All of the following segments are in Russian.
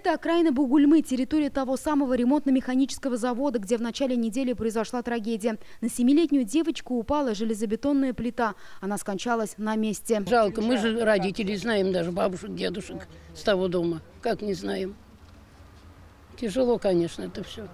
Это окраина Бугульмы, территория того самого ремонтно-механического завода, где в начале недели произошла трагедия. На 7-летнюю девочку упала железобетонная плита. Она скончалась на месте. Жалко, мы же родители знаем, даже бабушек, дедушек с того дома. Как не знаем? Тяжело, конечно, это все.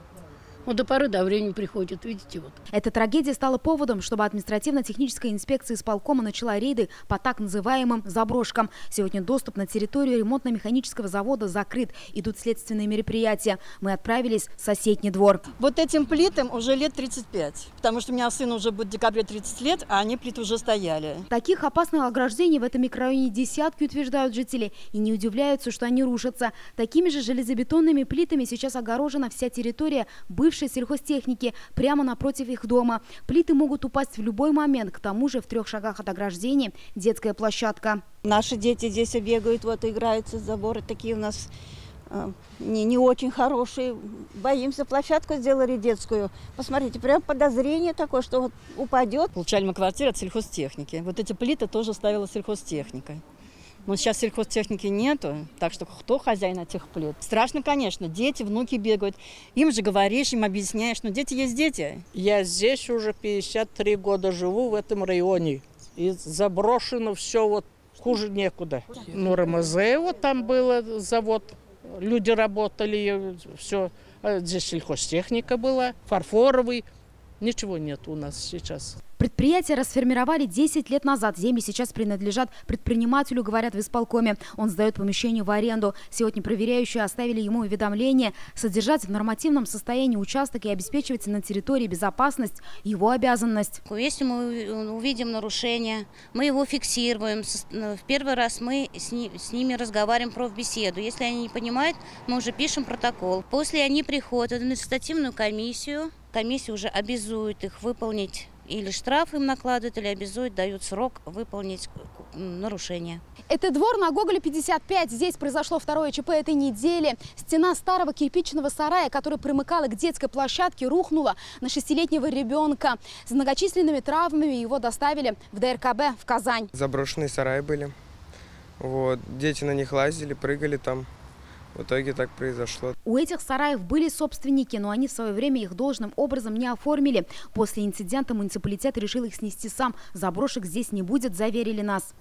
Вот до поры до времени приходит, видите, вот. Эта трагедия стала поводом, чтобы административно-техническая инспекция исполкома начала рейды по так называемым заброшкам. Сегодня доступ на территорию ремонтно-механического завода закрыт. Идут следственные мероприятия. Мы отправились в соседний двор. Вот этим плитам уже лет 35, потому что у меня сыну уже будет в декабре 30 лет, а они плиты уже стояли. Таких опасных ограждений в этом микрорайоне десятки, утверждают жители, и не удивляются, что они рушатся. Такими же железобетонными плитами сейчас огорожена вся территория бывшей сельхозтехники прямо напротив их дома. Плиты могут упасть в любой момент. К тому же в 3 шагах от ограждения детская площадка. Наши дети здесь бегают, вот играются, заборы такие у нас не очень хорошие. Боимся, площадку сделали детскую. Посмотрите, прям подозрение такое, что вот упадет. Получали мы квартиру от сельхозтехники. Вот эти плиты тоже ставила сельхозтехника. Но сейчас сельхозтехники нету, так что кто хозяин этих плит? Страшно, конечно, дети, внуки бегают. Им же говоришь, им объясняешь, но дети есть дети. Я здесь уже 53 года живу в этом районе. И заброшено все, вот хуже некуда. Ну, РМЗ, вот там был завод, люди работали, все. Здесь сельхозтехника была, фарфоровый. Ничего нет у нас сейчас. Предприятие расформировали 10 лет назад. Земли сейчас принадлежат предпринимателю, говорят в исполкоме. Он сдает помещение в аренду. Сегодня проверяющие оставили ему уведомление содержать в нормативном состоянии участок и обеспечивать на территории безопасность – его обязанность. Если мы увидим нарушение, мы его фиксируем. В первый раз мы с ними разговариваем про беседу. Если они не понимают, мы уже пишем протокол. После они приходят в административную комиссию. Комиссия уже обязует их выполнить. Или штраф им накладывают, или обязуют, дают срок выполнить нарушение. Это двор на Гоголя 55. Здесь произошло второе ЧП этой недели. Стена старого кирпичного сарая, которая примыкала к детской площадке, рухнула на 6-летнего ребенка. С многочисленными травмами его доставили в ДРКБ в Казань. Заброшенные сараи были. Вот. Дети на них лазили, прыгали там. В итоге так произошло. У этих сараев были собственники, но они в свое время их должным образом не оформили. После инцидента муниципалитет решил их снести сам. Заброшек здесь не будет, заверили нас.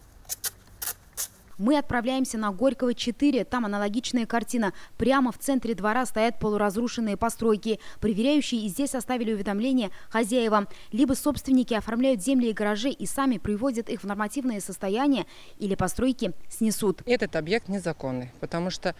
Мы отправляемся на Горького, 4. Там аналогичная картина. Прямо в центре двора стоят полуразрушенные постройки. Проверяющие и здесь оставили уведомление хозяевам. Либо собственники оформляют земли и гаражи и сами приводят их в нормативное состояние, или постройки снесут. Этот объект незаконный, потому что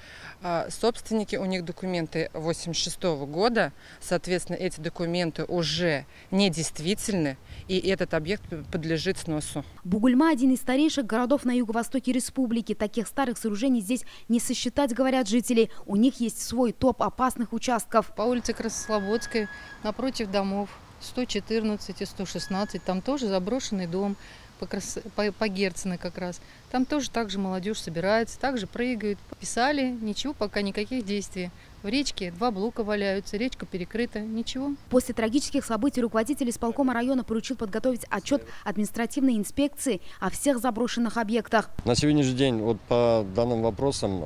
собственники, у них документы 1986 года, соответственно, эти документы уже недействительны, и этот объект подлежит сносу. Бугульма – один из старейших городов на юго-востоке республики. Таких старых сооружений здесь не сосчитать, говорят жители. У них есть свой топ опасных участков. По улице Красослободской, напротив домов 114 и 116, там тоже заброшенный дом. По Герцена как раз. Там тоже так же молодежь собирается, так же прыгают. Писали, ничего, пока никаких действий. В речке 2 блока валяются, речка перекрыта, ничего. После трагических событий руководитель исполкома района поручил подготовить отчет административной инспекции о всех заброшенных объектах. На сегодняшний день вот по данным вопросам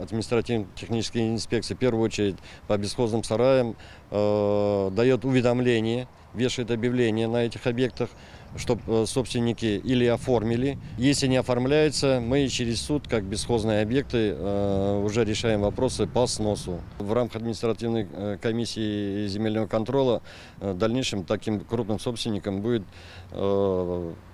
административно-техническая инспекция в первую очередь по бесхозным сараям дает уведомление, вешает объявление на этих объектах, чтобы собственники или оформили. Если не оформляется, мы через суд, как бесхозные объекты, уже решаем вопросы по сносу. В рамках административной комиссии земельного контроля в дальнейшем таким крупным собственникам будет,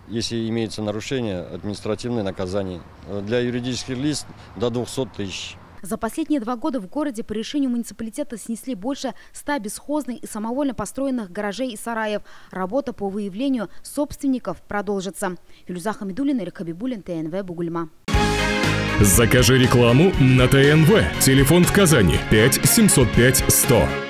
если имеется нарушение, административное наказание. Для юридических лиц до 200 тысяч. За последние 2 года в городе по решению муниципалитета снесли больше 100 бесхозных и самовольно построенных гаражей и сараев. Работа по выявлению собственников продолжится. Филюза Хамидуллина, Ирек Хабибуллин, ТНВ, Бугульма. Закажи рекламу на ТНВ. Телефон в Казани 5 705 100.